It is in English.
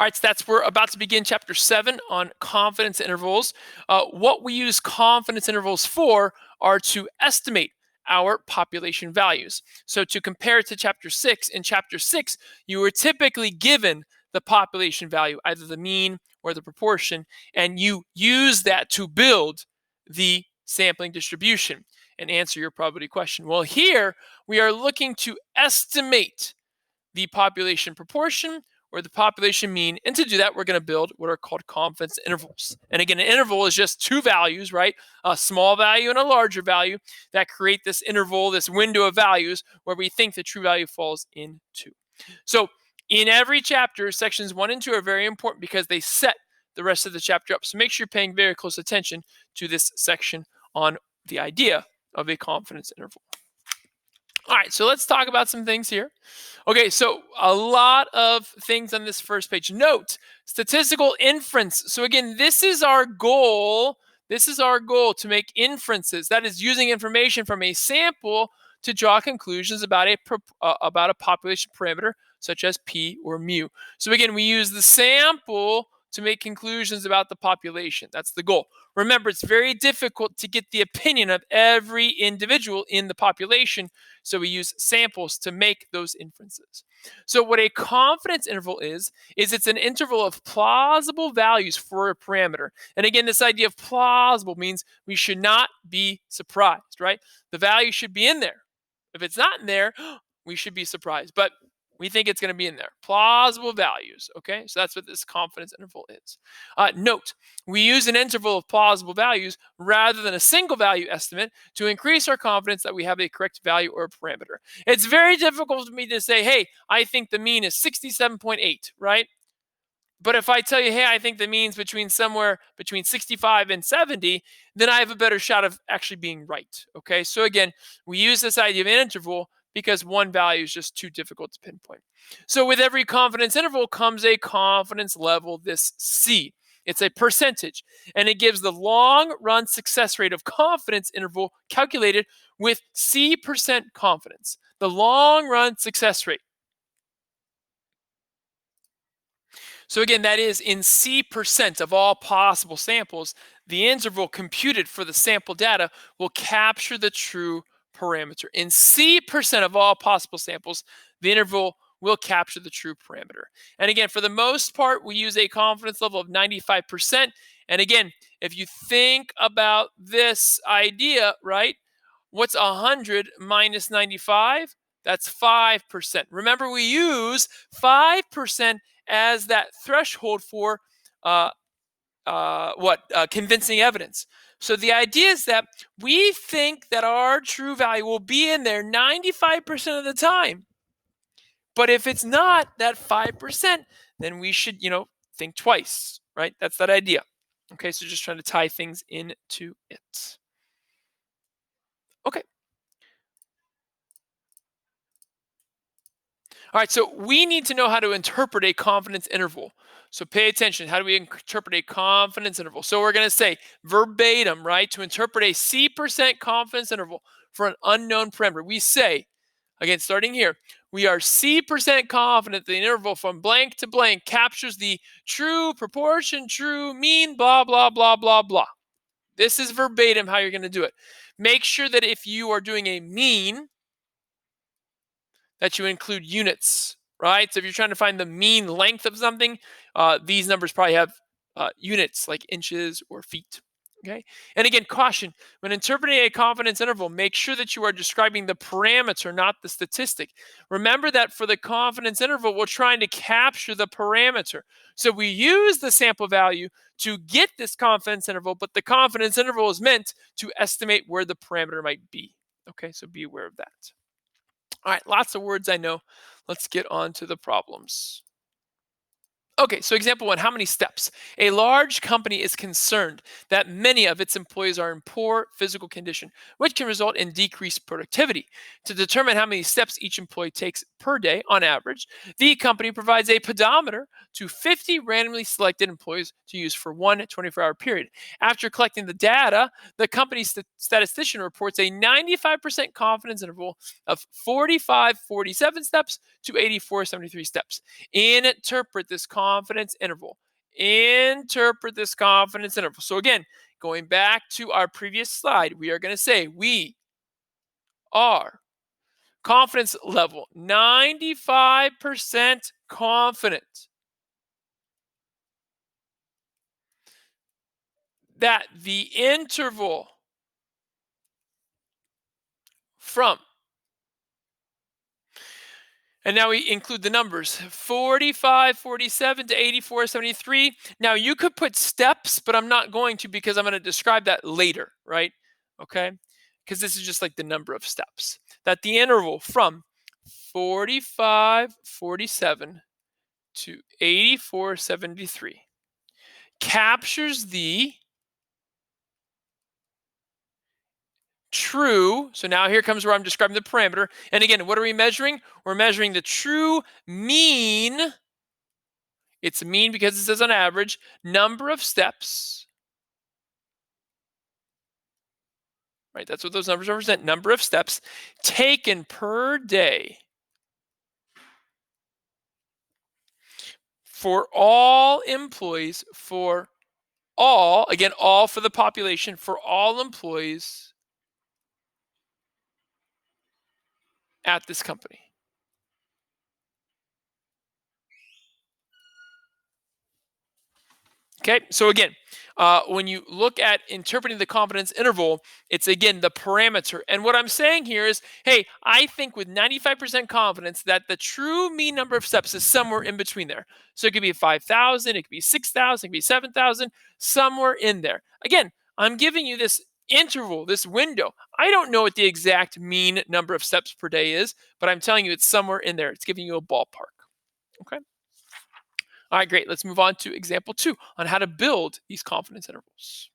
All right, so we're about to begin chapter 7 on confidence intervals. What we use confidence intervals for are to estimate our population values. So to compare it to chapter 6, in chapter 6, you were typically given the population value, either the mean or the proportion, and you use that to build the sampling distribution and answer your probability question. Well, here we are looking to estimate the population proportion or the population mean. And to do that, we're going to build what are called confidence intervals. And again, an interval is just two values, right? A small value and a larger value that create this interval, this window of values where we think the true value falls into. So in every chapter, sections 1 and 2 are very important because they set the rest of the chapter up. So make sure you're paying very close attention to this section on the idea of a confidence interval. All right, so let's talk about some things here. Okay, so a lot of things on this first page. Note, statistical inference. So again, this is our goal. This is our goal, to make inferences. That is using information from a sample to draw conclusions about a population parameter, such as p or mu. So again, we use the sample to make conclusions about the population. That's the goal. Remember, it's very difficult to get the opinion of every individual in the population, so we use samples to make those inferences. So what a confidence interval is it's an interval of plausible values for a parameter. And again, this idea of plausible means we should not be surprised, right? The value should be in there. If it's not in there, we should be surprised. But we think it's going to be in there. Plausible values, okay? So that's what this confidence interval is. Note, we use an interval of plausible values rather than a single value estimate to increase our confidence that we have a correct value or parameter. It's very difficult for me to say, hey, I think the mean is 67.8, right? But if I tell you, hey, I think the mean's somewhere between 65 and 70, then I have a better shot of actually being right, okay? So again, we use this idea of an interval because one value is just too difficult to pinpoint. So with every confidence interval comes a confidence level, this C. It's a percentage, and it gives the long-run success rate of confidence interval calculated with C% confidence, the long-run success rate. So again, that is in C% of all possible samples, the interval computed for the sample data will capture the true parameter. In C% of all possible samples, the interval will capture the true parameter. And again, for the most part, we use a confidence level of 95%. And again, if you think about this idea, right, what's 100 minus 95? That's 5%. Remember, we use 5% as that threshold for convincing evidence. So the idea is that we think that our true value will be in there 95% of the time. But if it's not that 5%, then we should, think twice, right? That's that idea. Okay, so just trying to tie things into it. Okay. All right, so we need to know how to interpret a confidence interval. So pay attention. How do we interpret a confidence interval? So we're going to say verbatim, right? To interpret a C% confidence interval for an unknown parameter, we say, again, starting here, we are C% confident the interval from blank to blank captures the true proportion, true mean, blah, blah, blah, blah, blah. This is verbatim how you're going to do it. Make sure that if you are doing a mean, that you include units, right? So if you're trying to find the mean length of something, these numbers probably have units like inches or feet, okay? And again, caution, when interpreting a confidence interval, make sure that you are describing the parameter, not the statistic. Remember that for the confidence interval, we're trying to capture the parameter. So we use the sample value to get this confidence interval, but the confidence interval is meant to estimate where the parameter might be, okay? So be aware of that. All right, lots of words I know. Let's get on to the problems. Okay, so example 1, how many steps? A large company is concerned that many of its employees are in poor physical condition, which can result in decreased productivity. To determine how many steps each employee takes per day on average, the company provides a pedometer to 50 randomly selected employees to use for one 24-hour period. After collecting the data, the company's statistician reports a 95% confidence interval of 45-47 steps to 84-73 steps. Interpret this confidence confidence interval. Interpret this confidence interval. So again, going back to our previous slide, we are going to say we are confidence level 95% confident that the interval from, and now we include the numbers 45, 47 to 84, 73. Now you could put steps, but I'm not going to because I'm going to describe that later, right? Okay. Because this is just like the number of steps. That the interval from 45, 47 to 84, 73 captures the true. So now here comes where I'm describing the parameter. And again, what are we measuring? We're measuring the true mean. It's mean because it says on average, number of steps, right? That's what those numbers represent, number of steps taken per day for all employees, for all, again, all for the population, for all employees at this company. Okay, so again, when you look at interpreting the confidence interval, it's again the parameter. And what I'm saying here is, hey, I think with 95% confidence that the true mean number of steps is somewhere in between there. So it could be 5,000, it could be 6,000, it could be 7,000, somewhere in there. Again, I'm giving you this interval, this window. I don't know what the exact mean number of steps per day is, but I'm telling you it's somewhere in there. It's giving you a ballpark. Okay. All right, great. Let's move on to example 2 on how to build these confidence intervals.